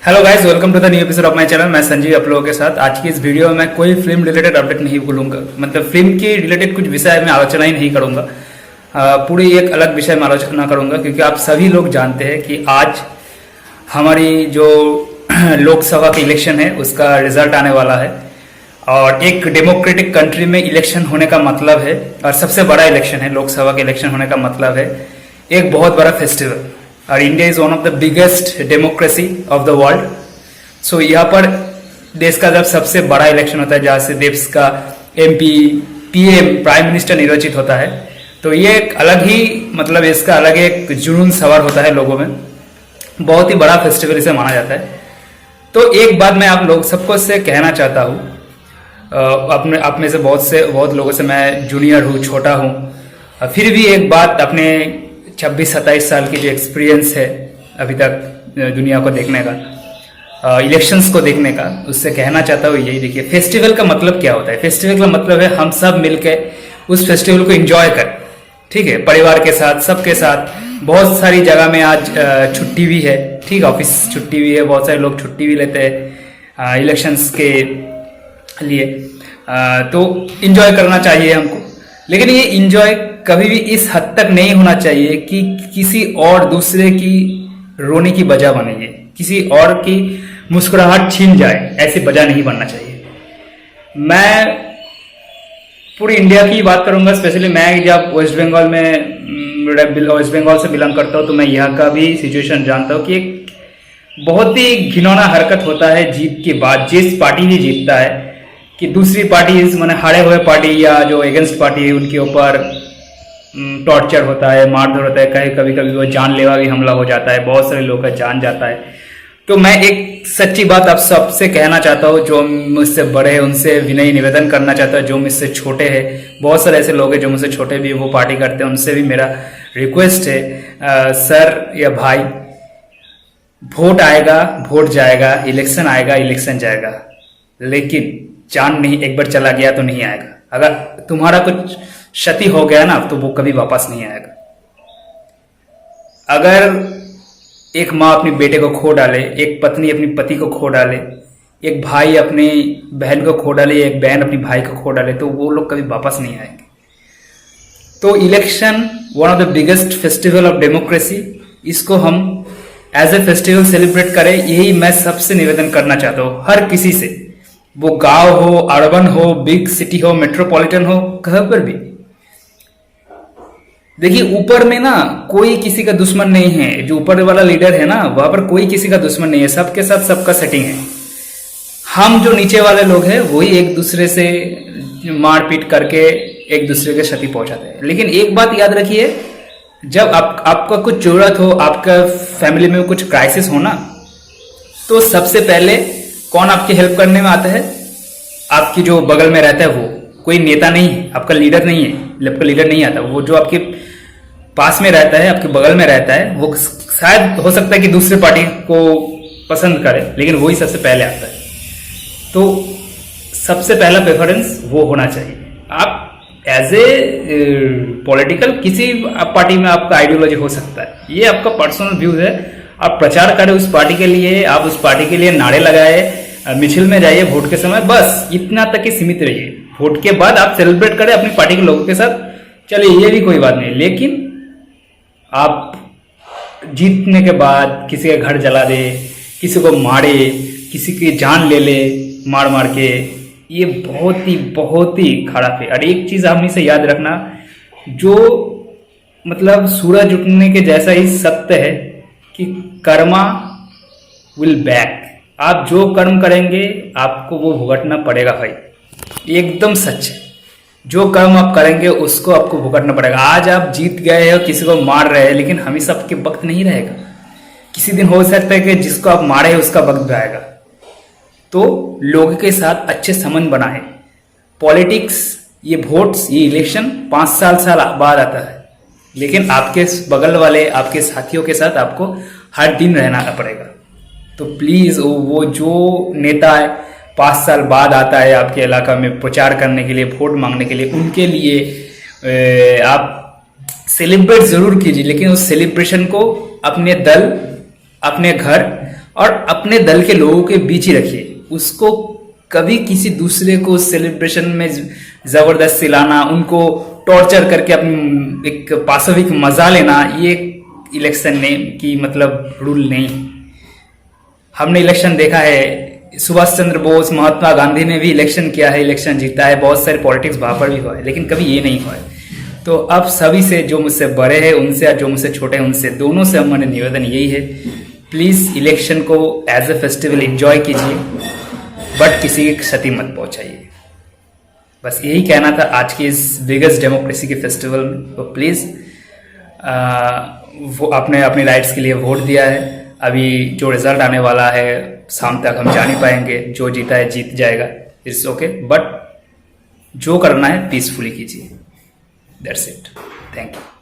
Hello guys, welcome to the new episode of my channel. मैं संजीव आप लोगों के साथ। आज की इस वीडियो में मैं कोई फिल्म रिलेटेड अपडेट नहीं बोलूंगा, मतलब फिल्म के रिलेटेड कुछ विषय में आलोचना ही नहीं करूंगा। पूरी एक अलग विषय में आलोचना करूंगा क्योंकि आप सभी लोग जानते हैं कि आज हमारी जो लोकसभा की इलेक्शन है उसका रिजल्ट आने वाला है। और एक डेमोक्रेटिक कंट्री में इलेक्शन होने का मतलब है, और सबसे बड़ा इलेक्शन है, लोकसभा का इलेक्शन होने का मतलब है एक बहुत बड़ा फेस्टिवल। और India is one of the biggest democracy of the world. So यहाँ पर देश का जब सबसे बड़ा इलेक्शन होता है, जहाँ से देश का एमपी, पीएम, प्राइम मिनिस्टर निर्वाचित होता है, तो ये एक अलग ही, मतलब इसका अलग एक जुनून सवार होता है लोगों में। बहुत ही बड़ा फेस्टिवल इसे माना जाता है। तो एक बात मैं आप लोग सबको से कहना चाहता हूँ, अपने आप में से बहुत लोगों से मैं जूनियर हूँ, छोटा हूँ, फिर भी एक बात अपने 26-27 साल की जो एक्सपीरियंस है अभी तक दुनिया को देखने का, इलेक्शंस को देखने का, उससे कहना चाहता हूँ यही। देखिए, फेस्टिवल का मतलब क्या होता है? फेस्टिवल का मतलब है हम सब मिलकर उस फेस्टिवल को एंजॉय करें, ठीक है, परिवार के साथ, सबके साथ। बहुत सारी जगह में आज छुट्टी भी है, ठीक, ऑफिस छुट्टी भी है, बहुत सारे लोग छुट्टी भी लेते हैं इलेक्शंस के लिए। तो एंजॉय करना चाहिए हमको, लेकिन ये एंजॉय कभी भी इस हद तक नहीं होना चाहिए कि किसी और दूसरे की रोने की वजह बने, ये किसी और की मुस्कुराहट छीन जाए, ऐसी वजह नहीं बनना चाहिए। मैं पूरी इंडिया की बात करूंगा, स्पेशली मैं जब वेस्ट बंगाल से बिलोंग करता हूं, तो मैं यहाँ का भी सिचुएशन जानता हूँ कि एक बहुत ही घिनौना हरकत होता है जीत के बाद। जिस पार्टी भी जीतता है कि दूसरी पार्टी, माने हारे हुए पार्टी या जो अगेंस्ट पार्टी है, उनके ऊपर टॉर्चर होता है, मारधर होता है, कभी कभी वो जानलेवा भी हमला हो जाता है, बहुत सारे लोगों का जान जाता है। तो मैं एक सच्ची बात आप सबसे कहना चाहता हूँ, जो मुझसे बड़े हैं उनसे विनय निवेदन करना चाहता हूँ, जो मुझसे छोटे हैं, बहुत सारे ऐसे लोग हैं जो मुझसे छोटे भी वो पार्टी करते हैं, उनसे भी मेरा रिक्वेस्ट है, सर या भाई, वोट आएगा, वोट जाएगा, इलेक्शन आएगा, इलेक्शन जाएगा, लेकिन जान नहीं, एक बार चला गया तो नहीं आएगा। अगर तुम्हारा कुछ क्षति हो गया ना, तो वो कभी वापस नहीं आएगा। अगर एक माँ अपने बेटे को खो डाले, एक पत्नी अपनी पति को खो डाले, एक भाई अपनी बहन को खो डाले, एक बहन अपनी भाई को खो डाले, तो वो लोग कभी वापस नहीं आएंगे। तो election one of the biggest festival of democracy, इसको हम एज ए फेस्टिवल सेलिब्रेट करें, यही मैं सबसे निवेदन करना चाहता हूँ, हर किसी से, वो गांव हो, अर्बन हो, बिग सिटी हो, मेट्रोपॉलिटन हो, कहीं पर भी। देखिए, ऊपर में ना कोई किसी का दुश्मन नहीं है, जो ऊपर वाला लीडर है ना, वहां पर कोई किसी का दुश्मन नहीं है, सबके साथ सबका सेटिंग है। हम जो नीचे वाले लोग हैं वही एक दूसरे से मारपीट करके एक दूसरे के क्षति पहुंचाते हैं। लेकिन एक बात याद रखिए, जब आपका कुछ जरूरत हो, आपका फैमिली में कुछ क्राइसिस हो ना, तो सबसे पहले कौन आपकी हेल्प करने में आता है? आपकी जो बगल में रहता है वो, कोई नेता नहीं है, आपका लीडर नहीं है, आपका लीडर नहीं आता, वो जो आपके पास में रहता है, आपके बगल में रहता है, वो शायद हो सकता है कि दूसरे पार्टी को पसंद करे, लेकिन वही सबसे पहले आता है। तो सबसे पहला प्रेफरेंस वो होना चाहिए। आप एज ए पॉलिटिकल किसी पार्टी में आपका आइडियोलॉजी हो सकता है, ये आपका पर्सनल व्यू है, आप प्रचार करें उस पार्टी के लिए, आप उस पार्टी के लिए नारे लगाए, मिছিল में जाइए वोट के समय, बस इतना तक ही सीमित रहिए। वोट के बाद आप सेलिब्रेट करें अपनी पार्टी के लोगों के साथ, चलिए ये भी कोई बात नहीं, लेकिन आप जीतने के बाद किसी का घर जला दे, किसी को मारे, किसी की जान ले मार मार के, ये बहुत ही खराब है। और एक चीज हमेशा याद रखना, जो मतलब सूरज उठने के जैसा ही सत्य है कि कर्मा विल बैक। आप जो कर्म करेंगे आपको वो भुगतना पड़ेगा भाई, एकदम सच है। जो कर्म आप करेंगे उसको आपको भुगतना पड़ेगा। आज आप जीत गए हो, किसी को मार रहे हैं, लेकिन हमेशा आपके वक्त नहीं रहेगा। किसी दिन हो सकता है कि जिसको आप मारे हैं उसका वक्त भी आएगा। तो लोगों के साथ अच्छे संबंध बनाए। पॉलिटिक्स, ये वोट्स, ये इलेक्शन 5 साल बाद आता है, लेकिन आपके बगल वाले, आपके साथियों के साथ आपको हर दिन रहना पड़ेगा। तो प्लीज, वो जो नेता है 5 साल बाद आता है आपके इलाका में प्रचार करने के लिए, वोट मांगने के लिए, उनके लिए आप सेलिब्रेट जरूर कीजिए, लेकिन उस सेलिब्रेशन को अपने दल, अपने घर और अपने दल के लोगों के बीच ही रखिए उसको। कभी किसी दूसरे को सेलिब्रेशन में जबरदस्ती लाना, उनको टॉर्चर करके अपनी एक पाशविक मजा लेना, ये इलेक्शन ने की मतलब रूल नहीं। हमने इलेक्शन देखा है, सुभाष चंद्र बोस, महात्मा गांधी ने भी इलेक्शन किया है, इलेक्शन जीता है, बहुत सारे पॉलिटिक्स वहां पर भी हुआ है, लेकिन कभी ये नहीं हुआ है। तो अब सभी से, जो मुझसे बड़े हैं उनसे और जो मुझसे छोटे हैं उनसे, दोनों से हमारे निवेदन यही है, प्लीज इलेक्शन को एज ए फेस्टिवल एंजॉय कीजिए, बट किसी की क्षति मत पहुंचाइए। बस यही कहना था आज की इस बिगेस्ट डेमोक्रेसी के फेस्टिवल में। तो प्लीज वो आपने अपनी राइट्स के लिए वोट दिया है, अभी जो रिजल्ट आने वाला है शाम तक हम जान ही पाएंगे, जो जीता है जीत जाएगा, इट्स ओके, बट जो करना है पीसफुली कीजिए। That's it, thank you.